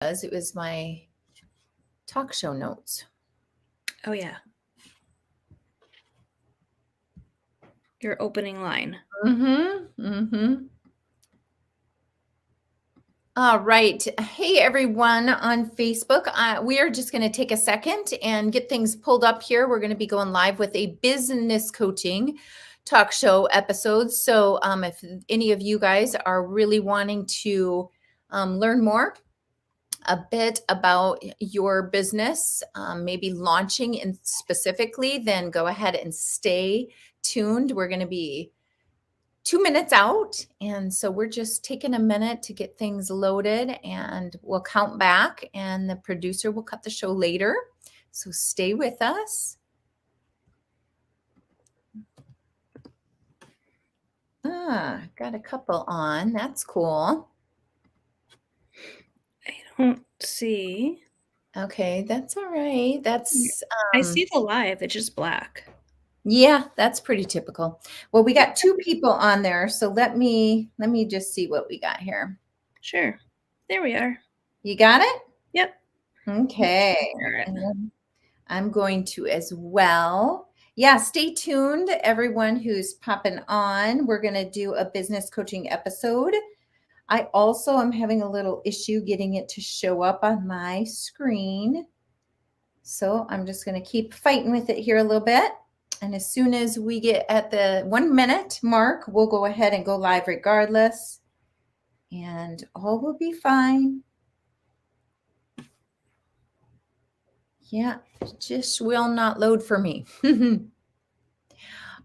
It was my talk show notes. Oh, yeah. Your opening line. All right. Hey, everyone on Facebook. We are just going to take a second and get things pulled up here. We're going to be going live with a business coaching talk show episode. So if any of you guys are really wanting to learn more a bit about your business, maybe launching in specifically, then go ahead and stay tuned. We're going to be 2 minutes out. And so we're just taking a minute to get things loaded, and we'll count back, and the producer will cut the show later. So stay with us. Got a couple on. That's cool. I don't see. Okay, that's all right. That's I see the live. It's just black. Yeah, that's pretty typical. Well, we got 2 people on there, so let me just see what we got here. Sure. There we are. You got it? Yep. Okay. I'm going to as well. Yeah, stay tuned, everyone who's popping on. We're going to do a business coaching episode. I also am having a little issue getting it to show up on my screen. So I'm just going to keep fighting with it here a little bit. And as soon as we get at the 1 minute mark, we'll go ahead and go live regardless. And all will be fine. Yeah, it just will not load for me.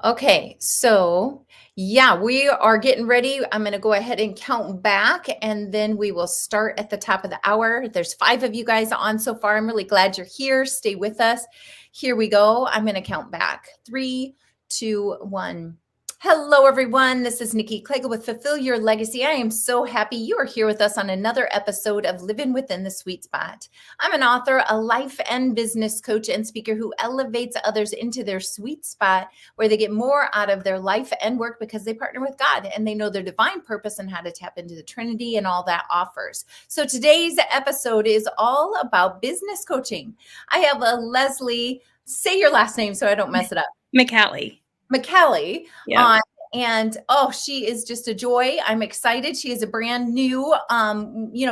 Okay, so yeah, we are getting ready. I'm going to go ahead and count back, and then we will start at the top of the hour. There's 5 of you guys on so far. I'm really glad you're here. Stay with us. Here we go. I'm going to count back. 3, 2, 1. Hello, everyone. This is Nikki Klegel with Fulfill Your Legacy. I am so happy you are here with us on another episode of Living Within the Sweet Spot. I'm an author, a life and business coach, and speaker who elevates others into their sweet spot where they get more out of their life and work because they partner with God and they know their divine purpose and how to tap into the Trinity and all that offers. So today's episode is all about business coaching. I have a Lesley, say your last name so I don't mess it up. Micale. On, and she is just a joy. I'm excited. She is a brand new,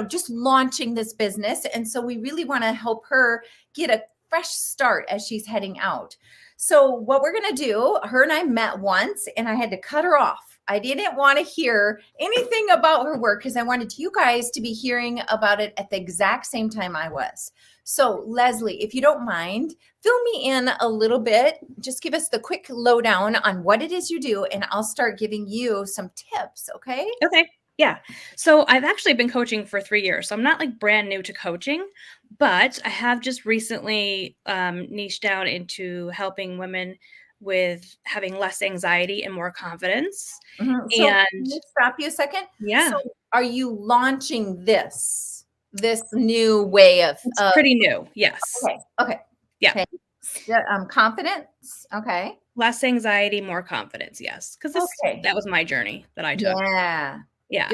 just launching this business. And so we really want to help her get a fresh start as she's heading out. So what we're going to do, her and I met once and I had to cut her off. I didn't want to hear anything about her work because I wanted you guys to be hearing about it at the exact same time I was. So Lesley, if you don't mind, fill me in a little bit. Just give us the quick lowdown on what it is you do, and I'll start giving you some tips, okay? Okay. Yeah. So I've actually been coaching for 3 years. So I'm not like brand new to coaching, but I have just recently niched down into helping women with having less anxiety and more confidence. So can you stop you a second? Yeah. So are you launching this new way of? It's pretty new. Yes. Okay. Yeah. Okay. Confidence. Okay. Less anxiety, more confidence. Yes. Because that was my journey that I took. Yeah.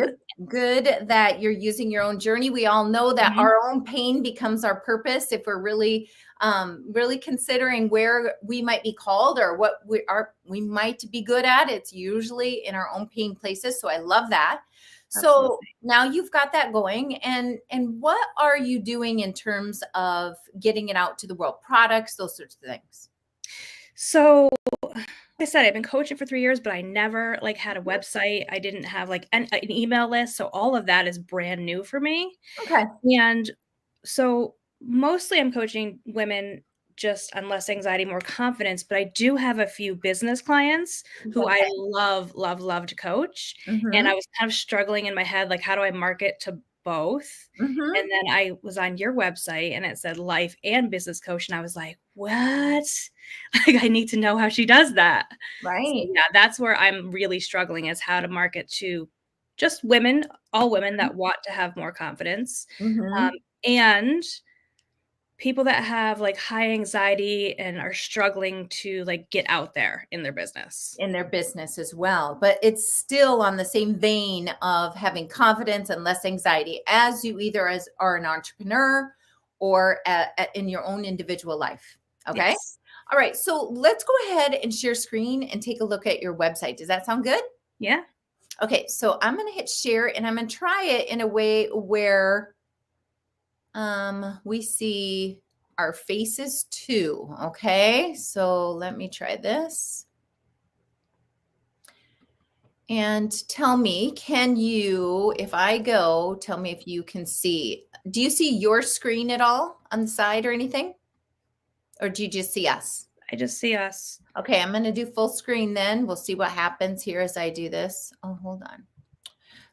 Good that you're using your own journey. We all know that our own pain becomes our purpose if we're really considering where we might be called or what we might be good at. It's usually in our own pain places. So I love that. Absolutely. So now you've got that going, and what are you doing in terms of getting it out to the world? Products, those sorts of things. So like I said, I've been coaching for 3 years, but I never had a website. I didn't have an email list. So all of that is brand new for me. Okay. And so mostly I'm coaching women just on less anxiety, more confidence, but I do have a few business clients who I love to coach. And I was kind of struggling in my head, how do I market to both? And then I was on your website and it said life and business coach. And I was like, what? I need to know how she does that. Right. So, yeah, that's where I'm really struggling, is how to market to just women, all women that want to have more confidence. And people that have like high anxiety and are struggling to like get out there in their business. In their business as well. But it's still on the same vein of having confidence and less anxiety as you either as are an entrepreneur or in your own individual life. Okay. Yes. All right. So let's go ahead and share screen and take a look at your website. Does that sound good? Yeah. Okay. So I'm going to hit share and I'm going to try it in a way where we see our faces too. Okay. So let me try this. And tell me, can you, if I go, tell me if you can see. Do you see your screen at all on the side or anything? Or do you just see us? I just see us. Okay, I'm going to do full screen then. We'll see what happens here as I do this. Oh, hold on.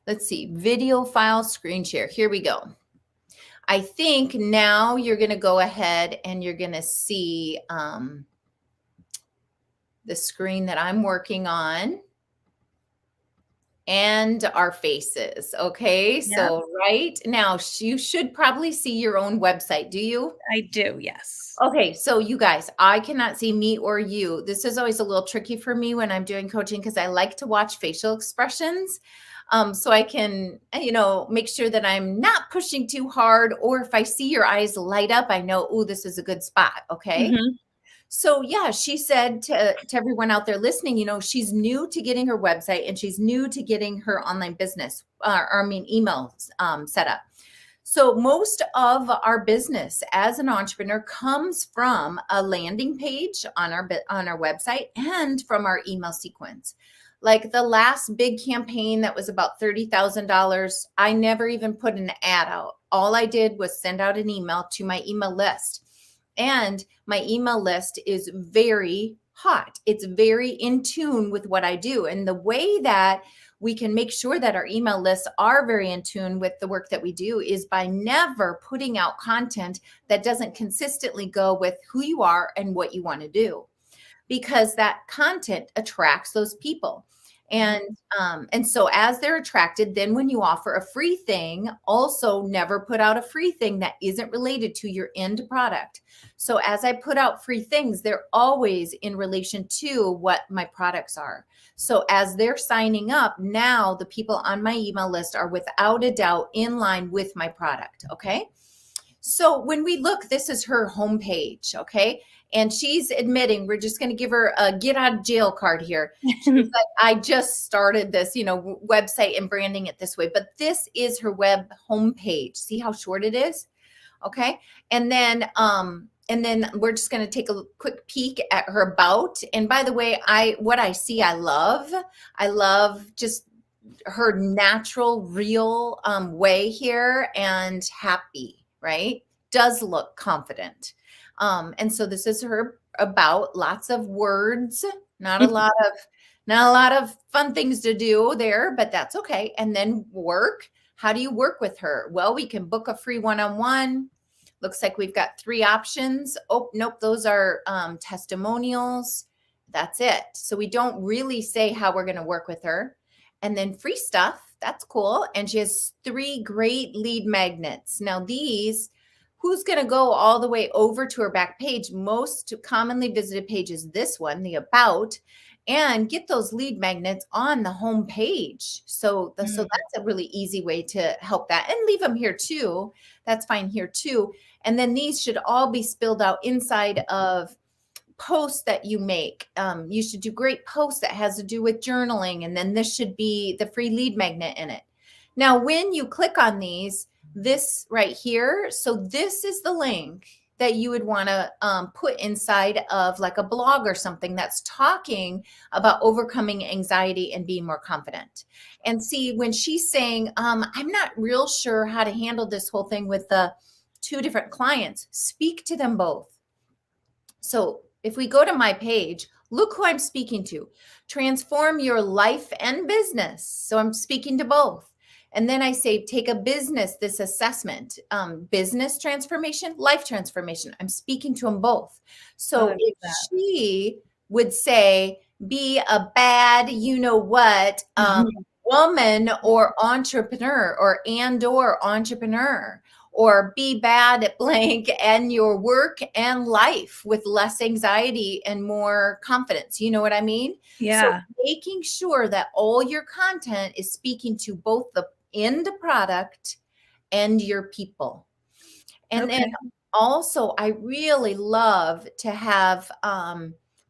Let's see. Video file screen share. Here we go. I think now you're going to go ahead and you're going to see the screen that I'm working on. And our faces. Okay. So right now you should probably see your own website. Do you? I do. Yes. Okay. So you guys, I cannot see me or you. This is always a little tricky for me when I'm doing coaching because I like to watch facial expressions. So I can, make sure that I'm not pushing too hard, or if I see your eyes light up, I know, oh, this is a good spot. Okay. Mm-hmm. So yeah, she said to everyone out there listening, she's new to getting her website and she's new to getting her online business, emails set up. So most of our business as an entrepreneur comes from a landing page on our website and from our email sequence. Like the last big campaign that was about $30,000, I never even put an ad out. All I did was send out an email to my email list. And my email list is very hot. It's very in tune with what I do. And the way that we can make sure that our email lists are very in tune with the work that we do is by never putting out content that doesn't consistently go with who you are and what you want to do, because that content attracts those people. And so as they're attracted, then when you offer a free thing, also never put out a free thing that isn't related to your end product. So as I put out free things, they're always in relation to what my products are. So as they're signing up, now the people on my email list are without a doubt in line with my product. Okay. So when we look, this is her homepage. Okay. And she's admitting, we're just going to give her a get out of jail card here. She's like, I just started this, website and branding it this way, but this is her web homepage. See how short it is? Okay. And then we're just going to take a quick peek at her about. And by the way, I love just her natural, real way here, and happy, right? Does look confident. And so this is her about, lots of words, not a lot of fun things to do there, but that's okay. And then work. How do you work with her? Well, we can book a free one-on-one. Looks like we've got 3 options. Oh, nope. Those are testimonials. That's it. So we don't really say how we're going to work with her. And then free stuff. That's cool. And she has 3 great lead magnets. Now these, who's going to go all the way over to her back page? Most commonly visited page is this one, the about, and get those lead magnets on the home page. So that's a really easy way to help that, and leave them here too. That's fine here too. And then these should all be spilled out inside of posts that you make. You should do great posts that has to do with journaling. And then this should be the free lead magnet in it. Now, when you click on these, this right here, so this is the link that you would want to put inside of like a blog or something that's talking about overcoming anxiety and being more confident. And see, when she's saying, I'm not real sure how to handle this whole thing with the 2 different clients, speak to them both. So if we go to my page, look who I'm speaking to. Transform your life and business. So I'm speaking to both. And then I say, take this assessment, business transformation, life transformation. I'm speaking to them both. So if she would say, be a bad, woman or entrepreneur, or entrepreneur, or be bad at blank and your work and life with less anxiety and more confidence. You know what I mean? So Yeah. making sure that all your content is speaking to both the end product and your people. And then Okay. also, I really love to have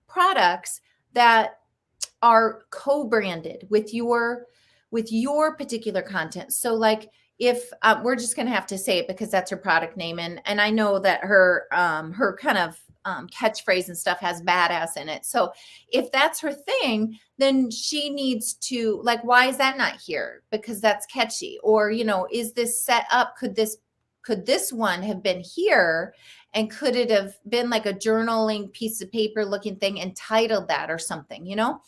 products that are co-branded with your particular content. So like if we're just going to have to say it because that's her product name, and I know that her kind of catchphrase and stuff has badass in it. So if that's her thing, then she needs to, like, why is that not here? Because that's catchy. Or, you know, is this set up? Could this one have been here? And could it have been like a journaling piece of paper looking thing entitled that or something, you know?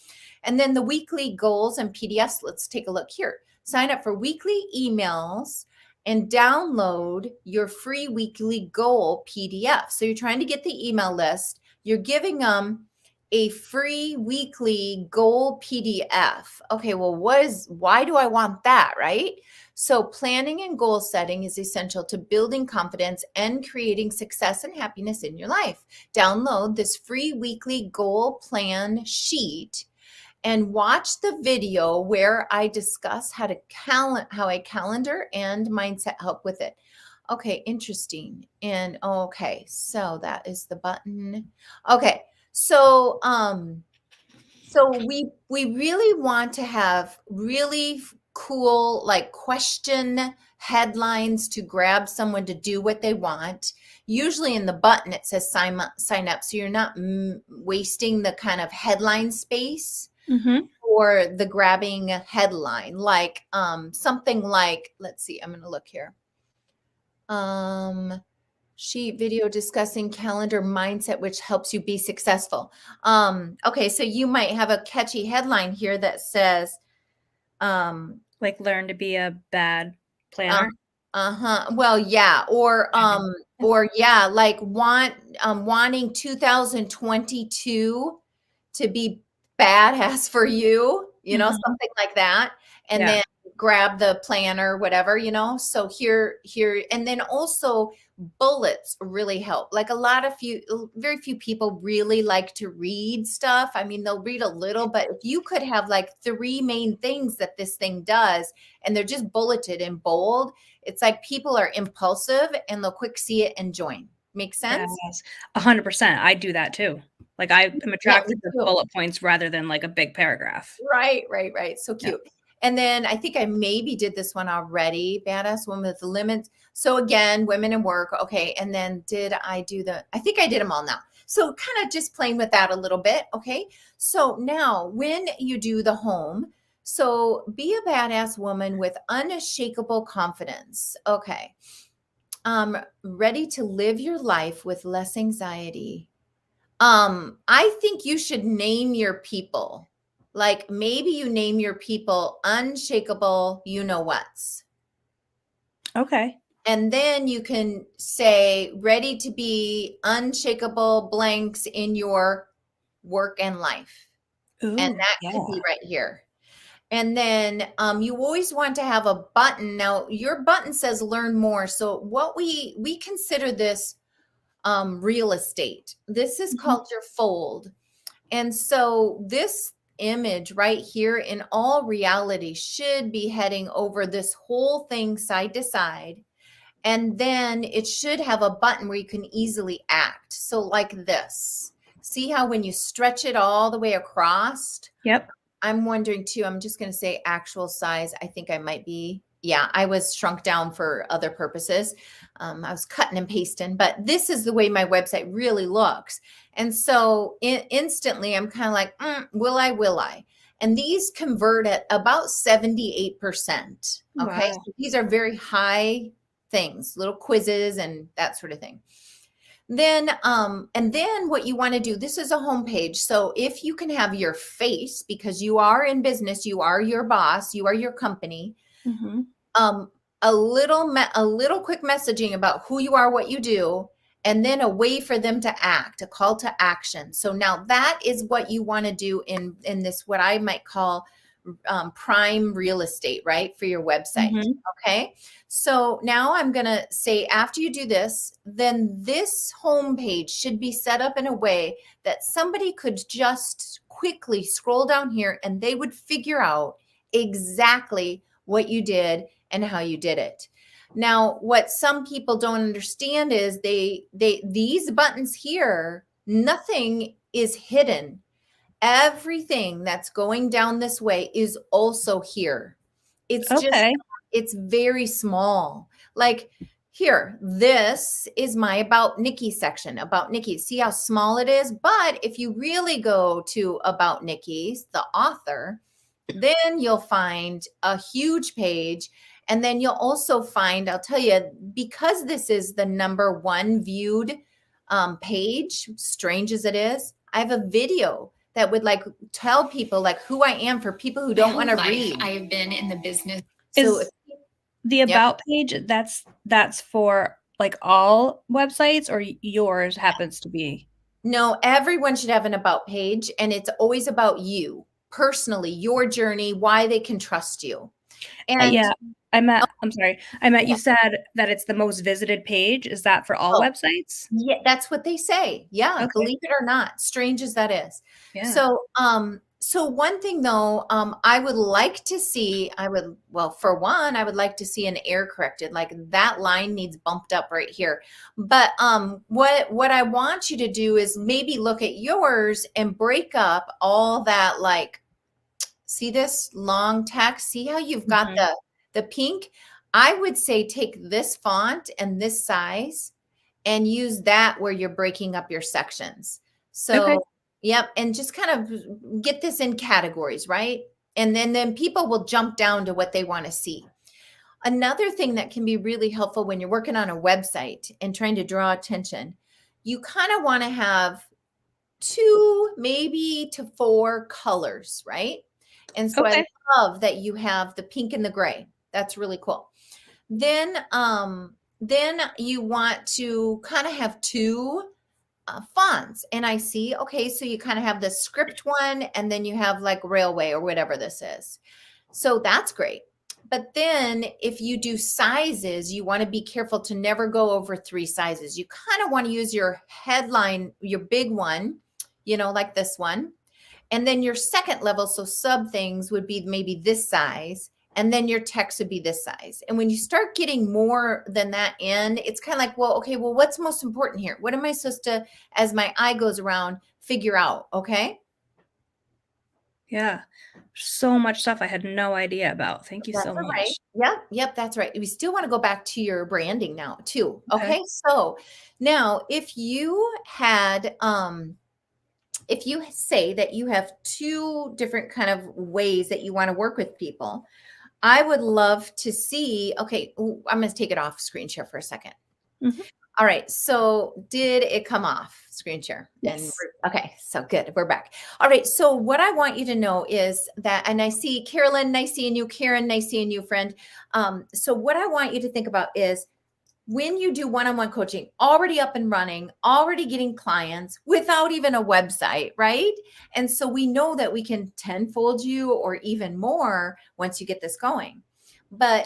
And then the weekly goals and PDFs, let's take a look here. Sign up for weekly emails and download your free weekly goal PDF. So you're trying to get the email list. You're giving them a free weekly goal PDF. Okay, well, why do I want that, right? So planning and goal setting is essential to building confidence and creating success and happiness in your life. Download this free weekly goal plan sheet and watch the video where I discuss how a calendar and mindset help with it. Okay, interesting. And okay, so that is the button. Okay. So we really want to have really cool like question headlines to grab someone to do what they want. Usually in the button it says sign up, so you're not wasting the kind of headline space Mm-hmm. or the grabbing headline, like something like, let's see, I'm going to look here. Sheet video discussing calendar mindset, which helps you be successful. Okay, so you might have a catchy headline here that says, Like learn to be a bad uh, planner. uh-huh. Well, yeah, or yeah, like wanting 2022 to be badass for you, you know, Mhm. something like that. And Yeah. then grab the planner, whatever, you know. So here, and then also bullets really help. Like very few people really like to read stuff. I mean, they'll read a little, but if you could have like three main things that this thing does, and they're just bulleted in bold, it's like people are impulsive and they'll quick see it and join. Make sense? Yes. 100%. I do that too. Like, I am Yeah, me attracted to too. bullet points rather than, like, a big paragraph. Right, right, right. So Yeah. cute. And then I think I maybe did this one already. Badass woman with limits. So again, women in work. Okay. And then I think I did them all now. So kind of just playing with that a little bit. Okay. So now when you do the home, so be a badass woman with unshakable confidence. Okay. Ready to live your life with less anxiety. I think you should name your people. Like maybe you name your people unshakable, you know what's. Okay. And then you can say ready to be unshakable blanks in your work and life. And Ooh, that could yeah. be right here. And then you always want to have a button. Now your button says learn more. So what we consider this real estate. This is Mhm. called your fold. And so this image right here in all reality should be heading over this whole thing side to side. And then it should have a button where you can easily act. So like this. See how when you stretch it all the way across, Yep. I'm wondering too, I'm just going to say actual size. I think I might be, yeah, I was shrunk down for other purposes. I was cutting and pasting, but this is the way my website really looks. And so instantly I'm kind of like, will I, will I? And these convert at about 78%. Okay. Wow. So these are very high things, little quizzes and that sort of thing. And then what you want to do, this is a homepage. So if you can have your face, because you are in business, you are your boss, you are your company, Mhm. um, a little quick messaging about who you are, what you do, and then a way for them to act, a call to action. So now that is what you want to do in this, what I might call prime real estate, right? For your website. Mm-hmm. Okay. So now I'm going to say, after you do this, then this homepage should be set up in a way that somebody could just quickly scroll down here and they would figure out exactly what you did and how you did it. Now, what some people don't understand is these buttons here, nothing is hidden. Everything that's going down this way is also here. It's just, Okay. it's very small. Like here, this is my About Nikki section, About Nikki. See how small it is? But if you really go to About Nikki, the author, then you'll find a huge page. And then you'll also find, I'll tell you, because this is the #1 viewed page, strange as it is, I have a video that would like tell people like who I am for people who don't want to read. I have been in the business. So Is the About page, that's for like all websites, or yours happens to be? no, everyone should have an About page, and it's always about you personally, your journey, why they can trust you. And Yeah, I'm sorry. Yeah. You said that it's the most visited page. Is that for all websites? yeah, that's what they say. Yeah, Okay. believe it or not, strange as that is. Yeah. So one thing though, I would like to see, well, for one, I would like to see an error corrected, like that line needs bumped up right here. But what I want you to do is maybe look at yours and break up all that, like, see this long text? See how you've got the pink? I would say take this font and this size and use that where you're breaking up your sections. So, Okay. yep. And just kind of get this in categories, right? And then people will jump down to what they want to see. Another thing that can be really helpful when you're working on a website and trying to draw attention, you kind of want to have 2, maybe to 4 colors, right? And so Okay. I love that you have the pink and the gray. That's really cool. Then you want to kind of have 2 fonts. And I see, okay, so you kind of have the script one, and then you have like railway or whatever this is. So that's great. But then if you do sizes, you want to be careful to never go over 3 sizes. You kind of want to use your headline, your big one, like this one. And then your second level, so sub things would be maybe this size. And then your text would be this size. And when you start getting more than that in, it's kind of like, well, okay, well, what's most important here? What am I supposed to, as my eye goes around, figure out? Okay. Yeah. So much stuff I had no idea about. Thank you so much. Right. Yep, that's right. We still want to go back to your branding now too. Okay. Okay. So now if you had, if you say that you have 2 different kind of ways that you want to work with people, I would love to see, okay, I'm going to take it off screen share for a second. Mhm. All right. So did it come off screen share? Yes. Okay. So good. We're back. All right. So what I want you to know is that, and I see Carolyn, nice seeing you. Karen, nice seeing you, friend. So what I want you to think about is when you do one-on-one coaching, already up and running, already getting clients without even a website, right? And so we know that we can tenfold you or even more once you get this going. But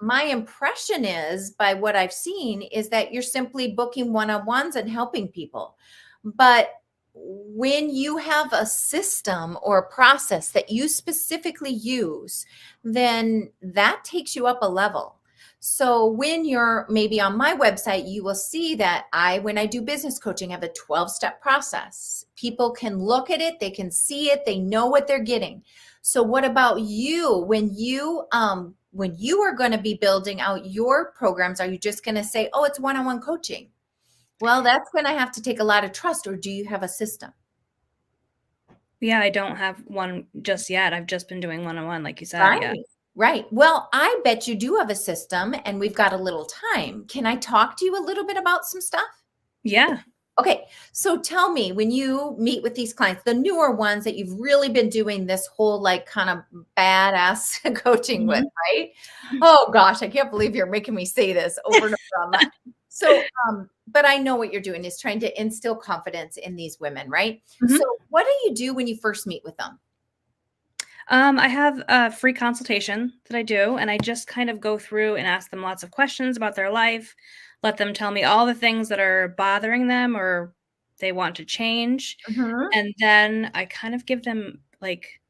my impression is, by what I've seen, is that you're simply booking one-on-ones and helping people. But when you have a system or a process that you specifically use, then that takes you up a level. So when you're maybe on my website, you will see that when I do business coaching, I have a 12-step process. People can look at it, they can see it, they know what they're getting. So what about you? When you are going to be building out your programs, are you just going to say, oh, it's one-on-one coaching? Well, that's going to have to take a lot of trust. Or do you have a system? Yeah, I don't have one just yet. I've just been doing one-on-one, like you said. Right. Yeah. Right. Well, I bet you do have a system, and we've got a little time. Can I talk to you a little bit about some stuff? Yeah. Okay. So tell me, when you meet with these clients, the newer ones that you've really been doing this whole like kind of badass coaching with, right? Oh gosh, I can't believe you're making me say this over and over on that. So, but I know what you're doing is trying to instill confidence in these women, right? So what do you do when you first meet with them? I have a free consultation that I do, and I just kind of go through and ask them lots of questions about their life, let them tell me all the things that are bothering them or they want to change. Mhm, And then I kind of give them, like,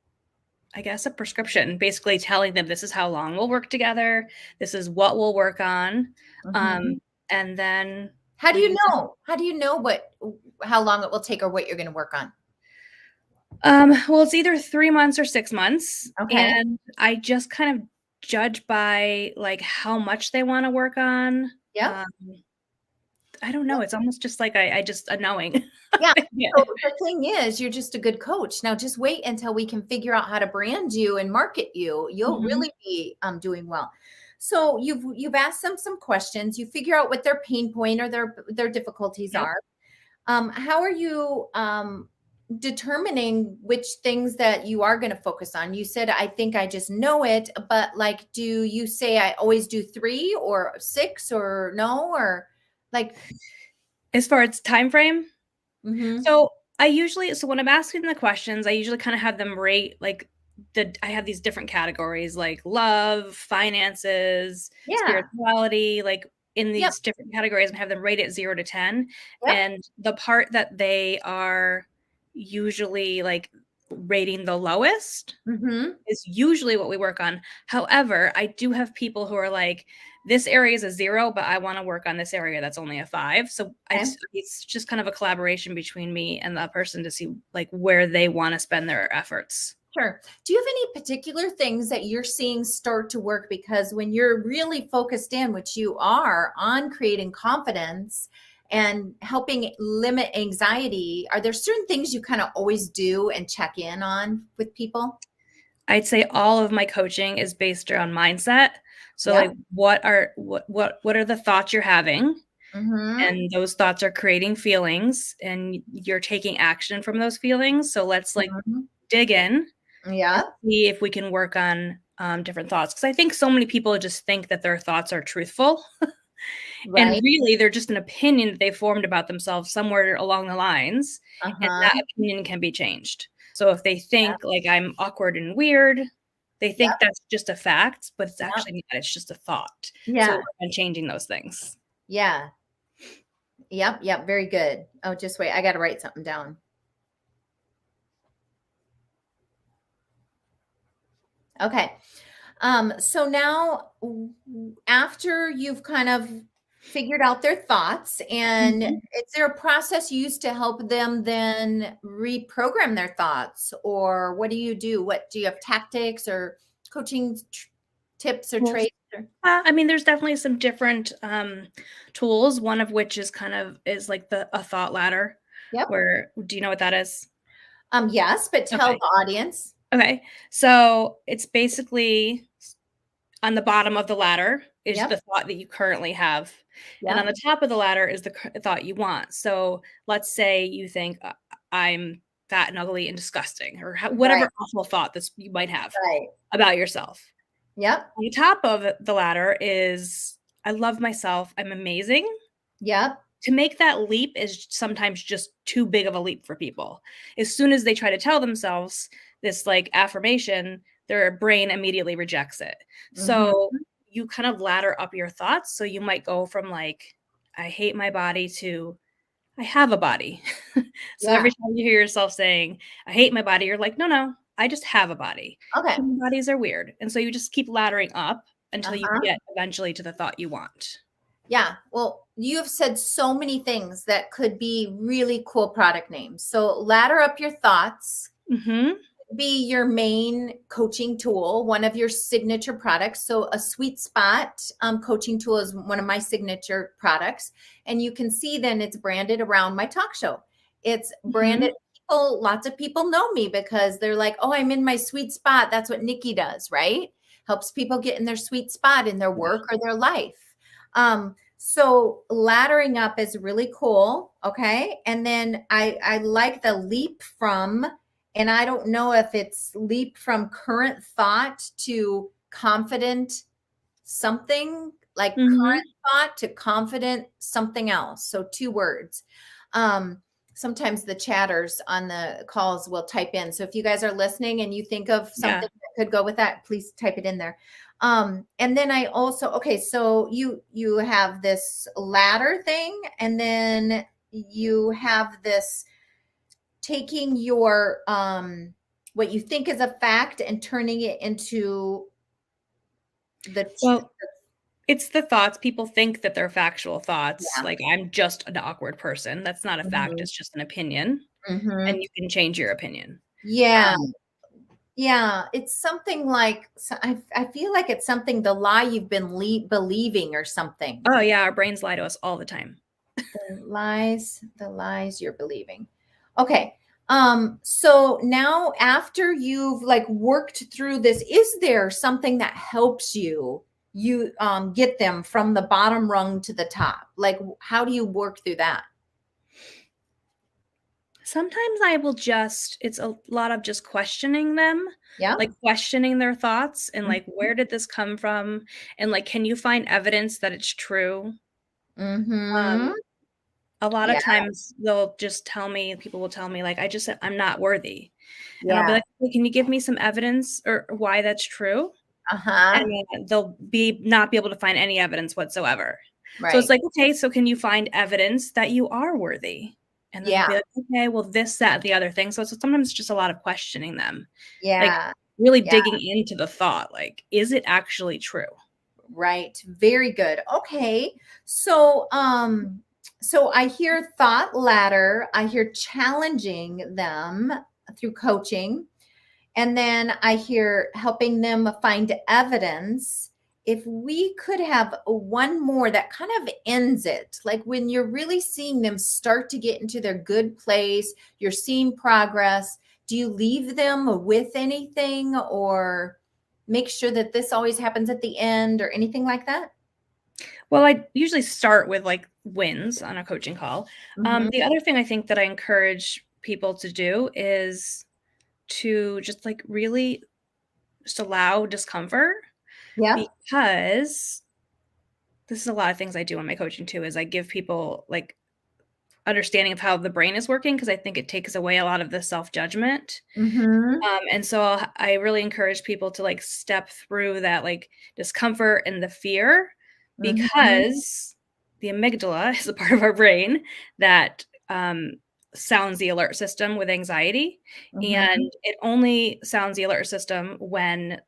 I guess, a prescription, basically telling them this is how long we'll work together, this is what we'll work on. mhm. Um, and then How do we you usually know? How do you know how long it will take or what you're gonna work on? Well, it's either 3 months or 6 months, Okay. and I just kind of judge by, like, how much they wanna work on. Yep. Um, I don't know, it's almost just like I just a knowing. Yeah. Yeah. So the thing is, you're just a good coach. Now just wait until we can figure out how to brand you and market you. You'll Mhm. really be doing well. So you've asked them some questions. You figure out what their pain point or their difficulties Yep. are. How are you determining which things that you are going to focus on? You said, I think I just know it, but like, do you say I always do 3 or 6 or no, or like, As far as time frame? mm-hmm. So, so when I'm asking the questions, I usually kinda have them rate, like, I have these different categories, like love, finances, Yeah. spirituality, like, in Yep. these different categories, and have them rate it 0 to 10, Yep. and the part that they are usually, like, rating the lowest Mm-hmm. is usually what we work on. However, I do have people who are like, "This area is a 0, but I wanna work on this area that's only a 5." So Okay. it's just kind of a collaboration between me and that person to see, like, where they wanna spend their efforts. Sure. Do you have any particular things that you're seeing start to work? Because when you're really focused in, which you are, on creating confidence and helping limit anxiety, are there certain things you kind of always do and check in on with people? I'd say all of my coaching is based around mindset. So, Yep. like, what are the thoughts you're having? Mm-hmm. And those thoughts are creating feelings, and you're taking action from those feelings. So let's, like, Hmm. dig in and Yep. see if we can work on, different thoughts. Because I think so many people just think that their thoughts are truthful, and Right. really, they're just an opinion that they formed about themselves somewhere along the lines, and Uh-huh. that opinion can be changed. So if they Yep. think, like, I'm awkward and weird, they Yep. think that's just a fact, but it's Yep. actually not, it's just a thought. So Yeah. work on changing those things. Yeah. Yep. Yep. Very good. Oh, just wait. I got to write something down. Okay. So now, after you've kind of figured out their thoughts, and Mhm. is there a process used to help them then reprogram their thoughts, or what do you do? What do you have tactics or coaching tips or Well, traits? Or, I mean, there's definitely some different, tools, one of which is like a thought ladder, yep. where do you know what that is? Yes, but tell Okay. the audience. Okay. So, it's basically on the bottom of the ladder is Yep. the thought that you currently have, and on Yep. the top of the ladder is the thought you want. So, let's say you think, "I'm fat and ugly and disgusting," or Right. whatever awful thought that you might have Right. about yourself. Yep. On the top of the ladder is, "I love myself, I'm amazing." Yep. To make that leap is sometimes just too big of a leap for people. As soon as they try to tell themselves this, like, affirmation, their brain immediately rejects it. Hmm. So you kind of ladder up your thoughts. So you might go from, like, "I hate my body," to "I have a body." So Yeah. every time you hear yourself saying, "I hate my body," you're like, "No, no, I just have a body. Okay. Human bodies are weird." And so you just keep laddering up until you Uh-huh. get eventually to the thought you want. Yeah. Well, you have said so many things that could be really cool product names. So ladder up your thoughts, Mhm. be your main coaching tool, one of your signature products. So a sweet spot coaching tool is one of my signature products. And you can see then it's branded around my talk show. It's branded. Mhm. People, lots of people know me because they're like, oh, I'm in my sweet spot. That's what Nikki does, right? Helps people get in their sweet spot in their work or their life. So laddering up is really cool. Okay. And then I like the leap from, and I don't know if it's leap from current thought to confident something, like Mhm. current thought to confident something else. So 2 words. Um, sometimes the chatters on the calls will type in. So if you guys are listening and you think of Yeah. something that could go with that, please type it in there. And then I also, okay, so you have this ladder thing, and then you have this taking your what you think is a fact and turning it into the Well, it's the thoughts. People think that they're factual thoughts. yeah. Like, I'm just an awkward person. That's not a fact. Mhm. It's just an opinion, and Mhm. you can change your opinion. Yeah. Um, Yeah, it's something like I feel like it's something the lie you've been believing or something. oh yeah, our brains lie to us all the time. The lies you're believing. Okay. So now after you've like worked through this, is there something that helps you get them from the bottom rung to the top? Like how do you work through that? Sometimes I will just it's a lot of just questioning them, Yeah. like, questioning their thoughts and, like, Mhm. "Where did this come from?" And, like, "Can you find evidence that it's true?" Mhm. Um, a lot of Yeah. times they'll just tell me people will tell me, like, I'm not worthy." And I'll be Yeah. like, "Hey, can you give me some evidence or why that's true?" And Uh-huh. then they'll not be able to find any evidence whatsoever. So it's Right. like, "Okay, so can you find evidence that you are worthy?" And then they'll Yeah. be like, "Okay, well, this, that, the other thing." So it's sometimes just a lot of questioning them, like, Yeah. really Yeah. digging into the thought, like, "Is it actually true?" Right. Very good. Okay. So I hear thought ladder, I hear challenging them through coaching, and then I hear helping them find evidence. If we could have one more that kind of ends it, like when you're really seeing them start to get into their good place, you're seeing progress, do you leave them with anything or make sure that this always happens at the end or anything like that? Well, I usually start with, like, wins on a coaching call. Mhm. The other thing I think that I encourage people to do is to just, like, really just allow discomfort Yep. because this is a lot of things I do in my coaching too, is I give people, like, understanding of how the brain is working because I think it takes away a lot of the self-judgment. Mhm. And so I really encourage people to, like, step through that, like, discomfort and the fear Mhm. because the amygdala is a part of our brain that, sounds the alert system with anxiety, Mhm. and it only sounds the alert system when,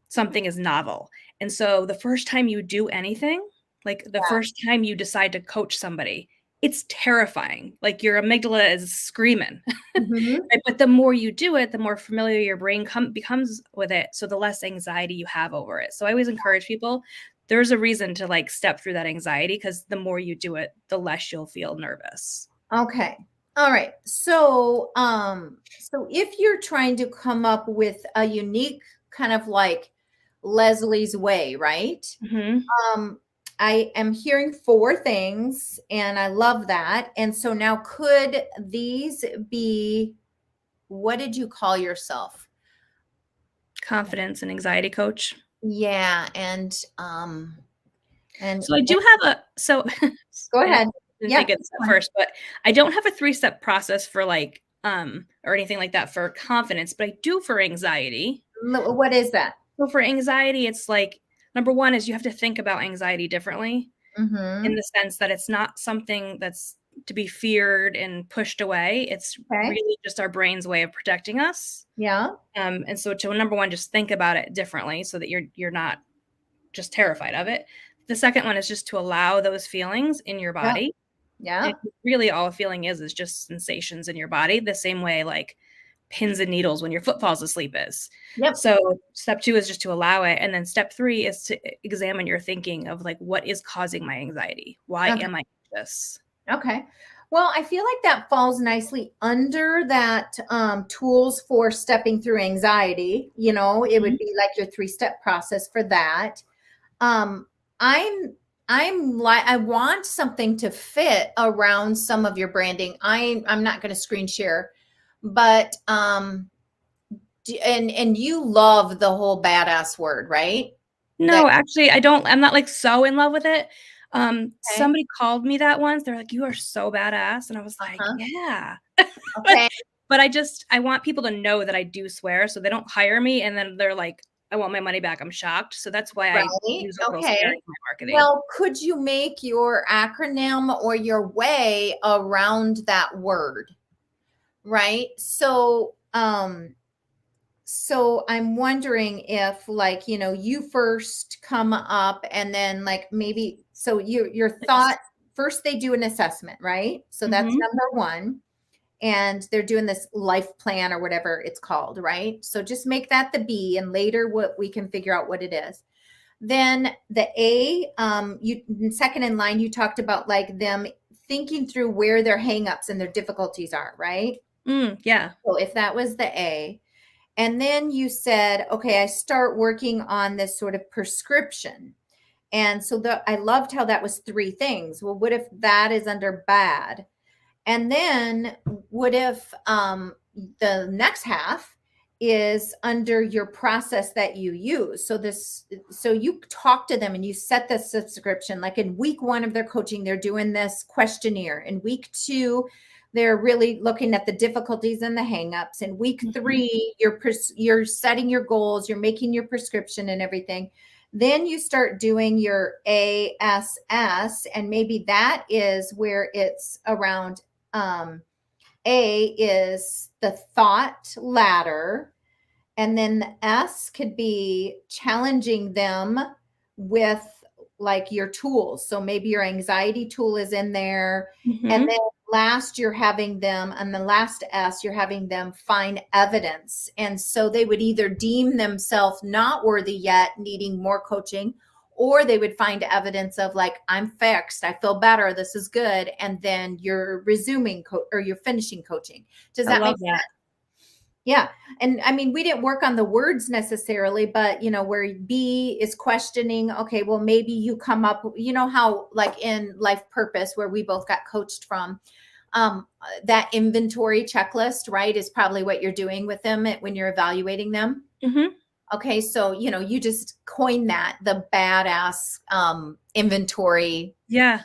something is novel. And so the first time you do anything, like the Yeah. first time you decide to coach somebody, it's terrifying. Like your amygdala is screaming. Mhm. Right? But the more you do it, the more familiar your brain becomes with it. So the less anxiety you have over it. So I always encourage people there's a reason to like step through that anxiety because the more you do it, the less you'll feel nervous. Okay. All right. So if you're trying to come up with a unique kind of like Leslie's way, right? Hmm. Um, I am hearing four things and I love that. And so now could these be, what did you call yourself? Confidence and anxiety coach. Yeah, and So I do have a so go I know ahead. I didn't Yeah, think of this at first, but I don't have a 3-step process for like or anything like that for confidence, but I do for anxiety. what is that? So for anxiety, it's like number 1 is you have to think about anxiety differently in Mhm. the sense that it's not something that's to be feared and pushed away. It's Okay. really just our brain's way of protecting us. Yeah. And so to number 1, just think about it differently so that you're not just terrified of it. The second one is just to allow those feelings in your Yeah. body. Yeah. And really all a feeling is just sensations in your body, the same way like pins and needles when your foot falls asleep is. Yep. So step 2 is just to allow it, and then step 3 is to examine your thinking of like, what is causing my anxiety? Why Okay. am I anxious? Okay. Well, I feel like that falls nicely under that tools for stepping through anxiety. You know, it would Mhm. be like your three-step process for that. Um, I'm I'm like I want something to fit around some of your branding. I'm not going to screen share, but and you love the whole badass word, right? That No, actually, I don't I'm not, like, so in love with it. Somebody called me that once. They're like, "You are so badass." And I was like, Uh-huh. "Yeah." But Okay. but I want people to know that I do swear so they don't hire me and then they're like, "I want my money back." I'm shocked. So that's why I Right. use a little Okay. swearing in my marketing. Well, could you make your acronym or your way around that word? Right. So I'm wondering if, like, you first come up and then, like, maybe, so your Nice. thought first, they do an assessment, right? So that's Mhm. number one. And they're doing this life plan or whatever it's called, right? So just make that the B, and later what we can figure out what it is. Then the A, you second in line, you talked about like them thinking through where their hangups and their difficulties are, right? Yeah. So if that was the A, and then you said, okay, I start working on this sort of prescription. And so I loved how that was three things. Well, what if that is under bad? And then what if the next half is under your process that you use? So you talk to them and you set the subscription. Like in week 1 of their coaching, they're doing this questionnaire. In week 2, they're really looking at the difficulties and the hangups. In week Mhm. 3, you're setting your goals, you're making your prescription and everything. Then you start doing your ASS, and maybe that is where it's around. A is the thought ladder, and then the S could be challenging them with like your tools. So maybe your anxiety tool is in there. And Mhm. then last, you're having them, and the last S, you're having them find evidence. And so they would either deem themselves not worthy yet, needing more coaching, or they would find evidence of like, I'm fixed, I feel better, this is good. And then you're resuming or you're finishing coaching. Does I that make love sense? that. Yeah. And I mean, we didn't work on the words necessarily, but where B is questioning, okay, well, maybe you come up, how like in life purpose, where we both got coached from, that inventory checklist, right, is probably what you're doing with them when you're evaluating them. Mhm. Okay. So, you just coined that, the badass inventory Yeah.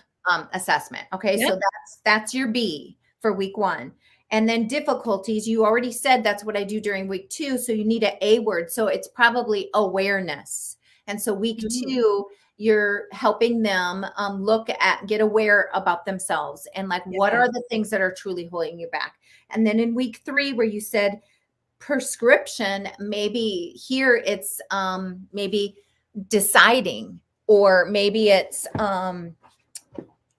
assessment. Okay, so Yep. that's your B for week 1. And then difficulties, you already said that's what I do during week 2. So you need an A word. So it's probably awareness. And so week Ooh. 2, you're helping them get aware about themselves and like what Yeah. are the things that are truly holding you back. And then in week 3, where you said prescription, maybe here it's maybe deciding, or maybe it's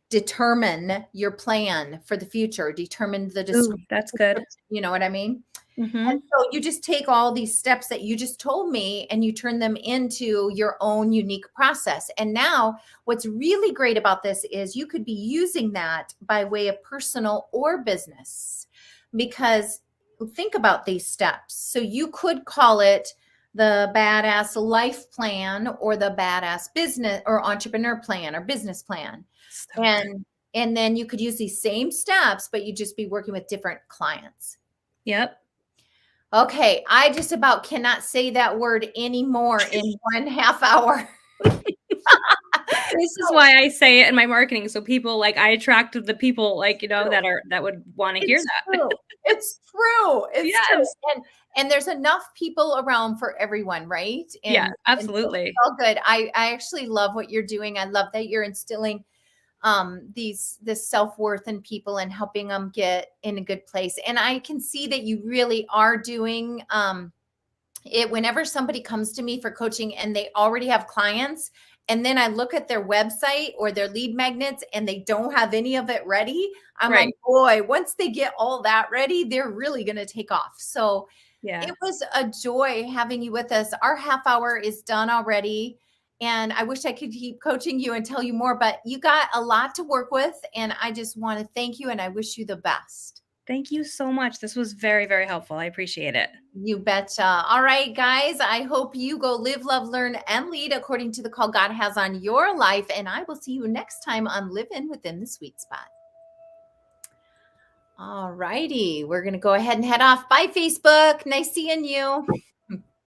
determine your plan for the future, determine the Ooh, that's good. description, you know what I mean? And Mhm. so you just take all these steps that you just told me and you turn them into your own unique process. And now what's really great about this is you could be using that by way of personal or business, because think about these steps. So you could call it the badass life plan, or the badass business or entrepreneur plan or business plan. So good. And then you could use these same steps, but you just be working with different clients. Yep. Okay, I just about cannot say that word anymore in 1/2 hour. This is So why I say it in my marketing, so people like I attract the people, like, true. that would wanna hear It's that. true. It's true. It's true. Yes. And there's enough people around for everyone, right? Yeah, And so it's absolutely. all good. I actually love what you're doing. I love that you're instilling this self-worth in people and helping them get in a good place. And I can see that you really are doing it whenever somebody comes to me for coaching and they already have clients, and then I look at their website or their lead magnets and they don't have any of it ready. I'm like, Right. boy, once they get all that ready, they're really going to take off. So Yeah. it was a joy having you with us. Our half hour is done already. And I wish I could keep coaching you and tell you more, but you got a lot to work with. And I just want to thank you and I wish you the best. Thank you so much. This was very, very helpful. I appreciate it. You betcha. All right, guys. I hope you go live, love, learn, and lead according to the call God has on your life. And I will see you next time on Living Within the Sweet Spot. All righty. We're going to go ahead and head off. Bye, Facebook. Nice seeing you.